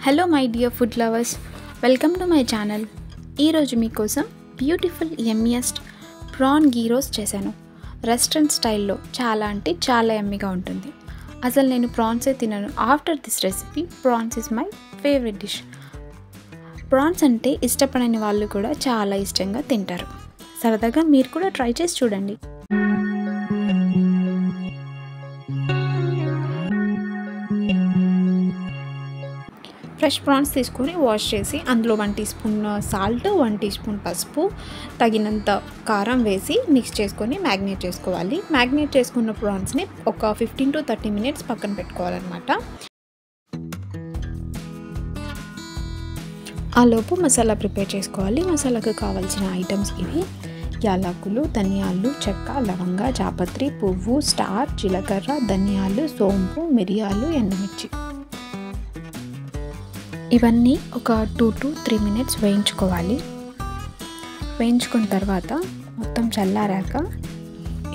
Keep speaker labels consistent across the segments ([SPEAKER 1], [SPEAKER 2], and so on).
[SPEAKER 1] Hello my dear food lovers, welcome to my channel. ఈరోజు మీకోసం beautiful యమ్మీయెస్ట్ PRAN గీ roast చేశాను. Restaurant స్టైల్లో చాలా అంటే చాలా యమ్మీగా ఉంటుంది. అసలు నేను ప్రాన్సే తినను. After this recipe prawns is my favourite dish. Prawns అంటే ఇష్టపడని వాళ్ళు కూడా చాలా ఇష్టంగా తింటారు. సరదాగా మీరు కూడా ట్రై చేసి చూడండి. ఫ్రెష్ ప్రాన్స్ తీసుకొని వాష్ చేసి అందులో 1 teaspoon salt, 1 teaspoon పసుపు, తగినంత కారం వేసి మిక్స్ చేసుకొని మ్యాగ్నేట్ చేసుకోవాలి. మ్యాగ్నేట్ చేసుకున్న ప్రాన్స్ని ఒక 15 to 30 మినిట్స్ పక్కన పెట్టుకోవాలన్నమాట. ఆలోపు మసాలా ప్రిపేర్ చేసుకోవాలి. మసాలాకు కావాల్సిన ఐటమ్స్ ఇవి: యాలకులు, ధనియాలు, చెక్క, లవంగ, జాపత్రి, పువ్వు, స్టార్, జీలకర్ర, ధనియాలు, సోంపు, మిరియాలు, ఎండుమిర్చి. ఇవన్నీ ఒక 2 to 3 మినిట్స్ వేయించుకోవాలి. వేయించుకున్న తర్వాత మొత్తం చల్లారాక,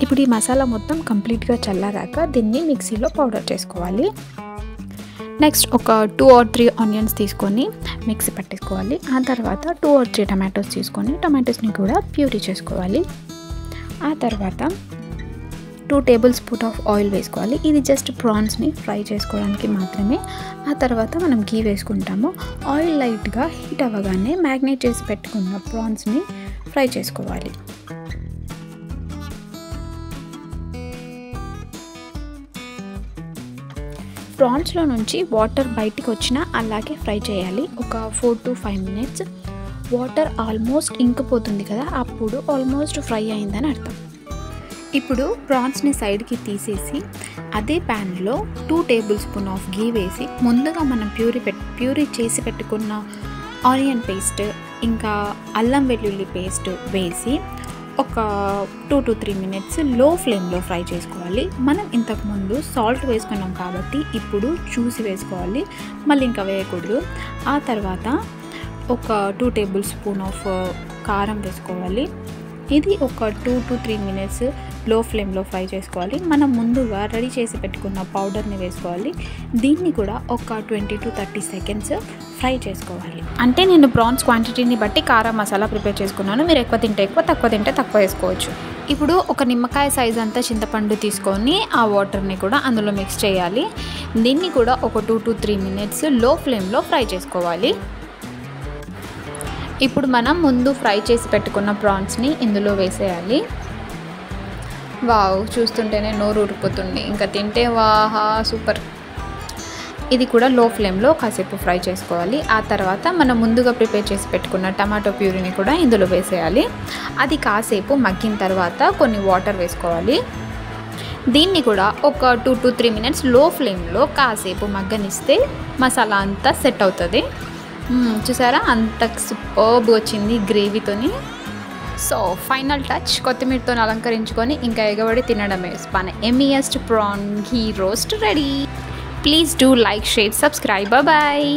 [SPEAKER 1] ఇప్పుడు ఈ మసాలా మొత్తం కంప్లీట్గా చల్లారాక దీన్ని మిక్సీలో పౌడర్ చేసుకోవాలి. నెక్స్ట్ ఒక 2 or 3 ఆనియన్స్ తీసుకొని మిక్సీ పట్టేసుకోవాలి. ఆ తర్వాత 2 or 3 టమాటోస్ తీసుకొని టమాటోస్ని కూడా ప్యూరీ చేసుకోవాలి. ఆ తర్వాత 2 టేబుల్ స్పూన్ ఆఫ్ ఆయిల్ వేసుకోవాలి. ఇది జస్ట్ ప్రాన్స్ని ఫ్రై చేసుకోవడానికి మాత్రమే. ఆ తర్వాత మనం గీ వేసుకుంటాము. ఆయిల్ లైట్గా హీట్ అవ్వగానే మ్యాగ్నేట్ చేసి పెట్టుకున్న ప్రాన్స్ని ఫ్రై చేసుకోవాలి. ప్రాన్స్లో నుంచి వాటర్ బయటికి వచ్చినా అలాగే ఫ్రై చేయాలి. ఒక 4 to 5 మినిట్స్. వాటర్ ఆల్మోస్ట్ ఇంకిపోతుంది కదా, అప్పుడు ఆల్మోస్ట్ ఫ్రై అయిందని అర్థం. ఇప్పుడు ప్రాన్స్ని సైడ్కి తీసేసి అదే ప్యాన్లో 2 టేబుల్ స్పూన్ ఆఫ్ గీ వేసి ముందుగా మనం ప్యూరీ చేసి పెట్టుకున్న ఆనియన్ పేస్ట్ ఇంకా అల్లం వెల్లుల్లి పేస్ట్ వేసి ఒక 2 to 3 మినిట్స్ లో ఫ్లేమ్లో ఫ్రై చేసుకోవాలి. మనం ఇంతకుముందు సాల్ట్ వేసుకున్నాం కాబట్టి ఇప్పుడు చూసి వేసుకోవాలి, మళ్ళీ ఇంకా వేయకూడదు. ఆ తర్వాత ఒక 2 టేబుల్ స్పూన్ ఆఫ్ కారం వేసుకోవాలి. ఇది ఒక 2 to 3 మినిట్స్ లో ఫ్లేమ్లో ఫ్రై చేసుకోవాలి. మనం ముందుగా రెడీ చేసి పెట్టుకున్న పౌడర్ని వేసుకోవాలి. దీన్ని కూడా ఒక 20 to 30 సెకండ్స్ ఫ్రై చేసుకోవాలి. అంటే నేను ప్రాన్స్ క్వాంటిటీని బట్టి కారం మసాలా ప్రిపేర్ చేసుకున్నాను. మీరు ఎక్కువ తింటే ఎక్కువ, తక్కువ తింటే తక్కువ వేసుకోవచ్చు. ఇప్పుడు ఒక నిమ్మకాయ సైజ్ అంతా చింతపండు తీసుకొని ఆ వాటర్ని కూడా అందులో మిక్స్ చేయాలి. దీన్ని కూడా ఒక 2 to 3 మినిట్స్ లో ఫ్లేమ్లో ఫ్రై చేసుకోవాలి. ఇప్పుడు మనం ముందు ఫ్రై చేసి పెట్టుకున్న ప్రాన్స్ని ఇందులో వేసేయాలి. వావ్, చూస్తుంటేనే నోరు ఊరిపోతుంది, ఇంకా తింటే వాహా సూపర్. ఇది కూడా లో ఫ్లేమ్లో కాసేపు ఫ్రై చేసుకోవాలి. ఆ తర్వాత మనం ముందుగా ప్రిపేర్ చేసి పెట్టుకున్న టమాటో ప్యూరీని కూడా ఇందులో వేసేయాలి. అది కాసేపు మగ్గిన తర్వాత కొన్ని వాటర్ వేసుకోవాలి. దీన్ని కూడా ఒక 2 to 3 మినిట్స్ లో ఫ్లేమ్లో కాసేపు మగ్గనిస్తే మసాలా అంతా సెట్ అవుతుంది. చూసారా, అంత సూపర్బ్ వచ్చింది గ్రేవీతోని. సో ఫైనల్ టచ్, కొత్తిమీరతో అలంకరించుకొని ఇంకా ఎగబడి తినడమే. మన yummiest prawn ghee roast ready. Please do like, share, subscribe. Bye.